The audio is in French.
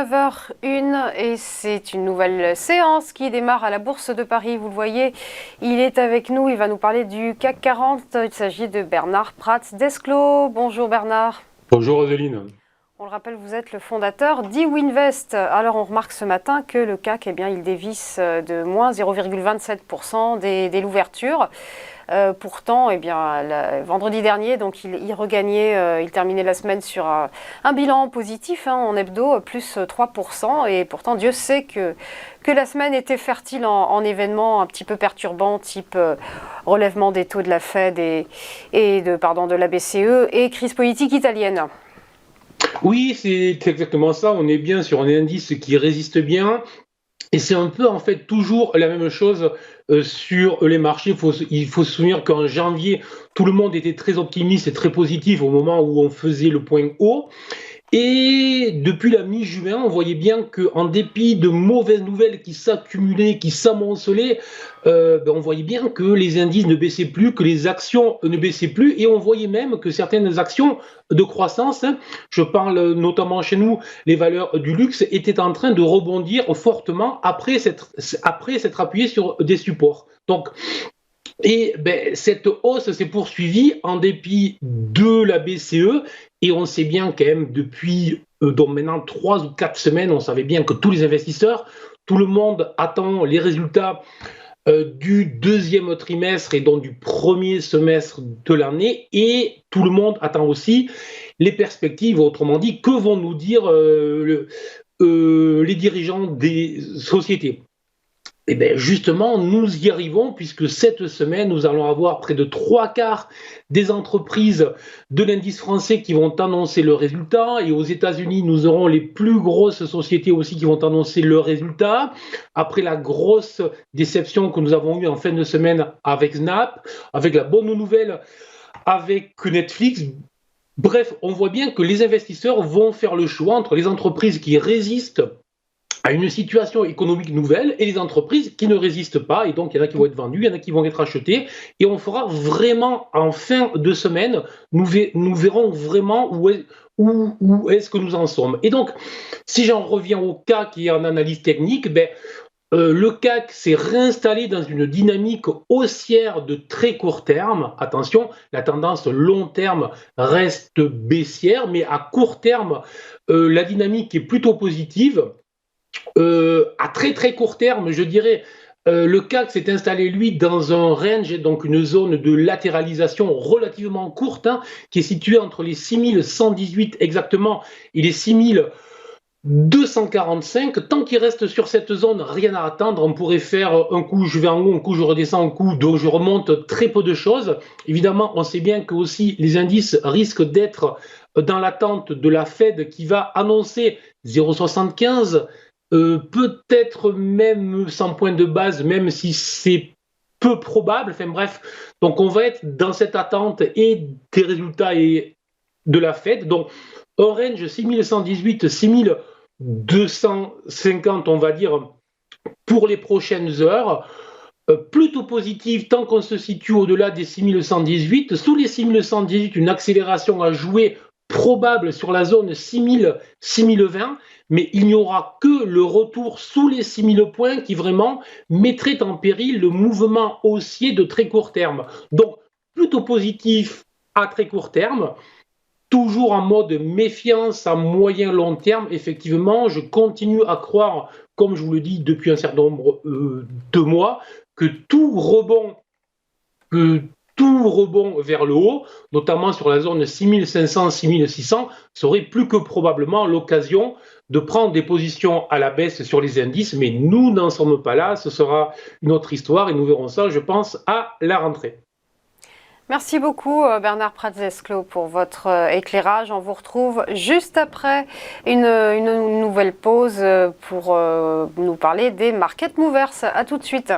9h01 et c'est une nouvelle séance qui démarre à la Bourse de Paris. Vous le voyez, il est avec nous, il va nous parler du CAC 40. Il s'agit de Bernard Prats d'Esclos. Bonjour Bernard. Bonjour Roseline. On le rappelle, vous êtes le fondateur d'Iwinvest. Alors on remarque ce matin que le CAC, il dévisse de moins 0,27% dès l'ouverture. Pourtant, vendredi dernier, donc il regagnait, il terminait la semaine sur un bilan positif en hebdo, plus 3%. Et pourtant, Dieu sait que la semaine était fertile en événements un petit peu perturbants, type relèvement des taux de la Fed de la BCE et crise politique italienne. Oui, c'est exactement ça. On est bien sur un indice qui résiste bien. Et c'est un peu en fait toujours la même chose sur les marchés. Il faut se souvenir qu'en janvier, tout le monde était très optimiste et très positif au moment où on faisait le point haut. Et depuis la mi-juin, on voyait bien qu'en dépit de mauvaises nouvelles qui s'accumulaient, qui s'amoncelaient, on voyait bien que les indices ne baissaient plus, que les actions ne baissaient plus, et on voyait même que certaines actions de croissance, je parle notamment chez nous, les valeurs du luxe, étaient en train de rebondir fortement après s'être appuyées sur des supports. Donc, cette hausse s'est poursuivie en dépit de la BCE et on sait bien quand même depuis donc maintenant 3 ou 4 semaines, on savait bien que tous les investisseurs, tout le monde attend les résultats du deuxième trimestre et donc du premier semestre de l'année et tout le monde attend aussi les perspectives, autrement dit, que vont nous dire les dirigeants des sociétés. Et bien justement, nous y arrivons puisque cette semaine, nous allons avoir près de 3/4 des entreprises de l'indice français qui vont annoncer leurs résultats. Et aux États-Unis, nous aurons les plus grosses sociétés aussi qui vont annoncer leurs résultats. Après la grosse déception que nous avons eue en fin de semaine avec Snap, avec la bonne nouvelle avec Netflix. Bref, on voit bien que les investisseurs vont faire le choix entre les entreprises qui résistent à une situation économique nouvelle et les entreprises qui ne résistent pas. Et donc, il y en a qui vont être vendues, il y en a qui vont être achetées. Et on fera vraiment, en fin de semaine, nous verrons vraiment où est-ce que nous en sommes. Et donc, si j'en reviens au CAC et en analyse technique, le CAC s'est réinstallé dans une dynamique haussière de très court terme. Attention, la tendance long terme reste baissière, mais à court terme, la dynamique est plutôt positive. À très très court terme, je dirais, le CAC s'est installé, lui, dans un range, donc une zone de latéralisation relativement courte, qui est située entre les 6118 exactement et les 6245. Tant qu'il reste sur cette zone, rien à attendre. On pourrait faire un coup je vais en haut, un coup je redescends, un coup donc je remonte, très peu de choses. Évidemment, on sait bien que aussi les indices risquent d'être dans l'attente de la Fed qui va annoncer 0,75. Peut-être même sans point de base, même si c'est peu probable. Enfin bref, donc on va être dans cette attente et des résultats et de la Fed. Donc un range 6118, 6250, on va dire, pour les prochaines heures. Plutôt positive tant qu'on se situe au-delà des 6118. Sous les 6118, une accélération à jouer probable sur la zone 6000-6020, mais il n'y aura que le retour sous les 6000 points qui vraiment mettrait en péril le mouvement haussier de très court terme. Donc, plutôt positif à très court terme, toujours en mode méfiance à moyen long terme. Effectivement, je continue à croire, comme je vous le dis depuis un certain nombre de mois, que tout rebond vers le haut, notamment sur la zone 6500-6600, serait plus que probablement l'occasion de prendre des positions à la baisse sur les indices, mais nous n'en sommes pas là, ce sera une autre histoire et nous verrons ça, je pense, à la rentrée. Merci beaucoup Bernard Prats d'Esclos pour votre éclairage. On vous retrouve juste après une nouvelle pause pour nous parler des market movers. À tout de suite.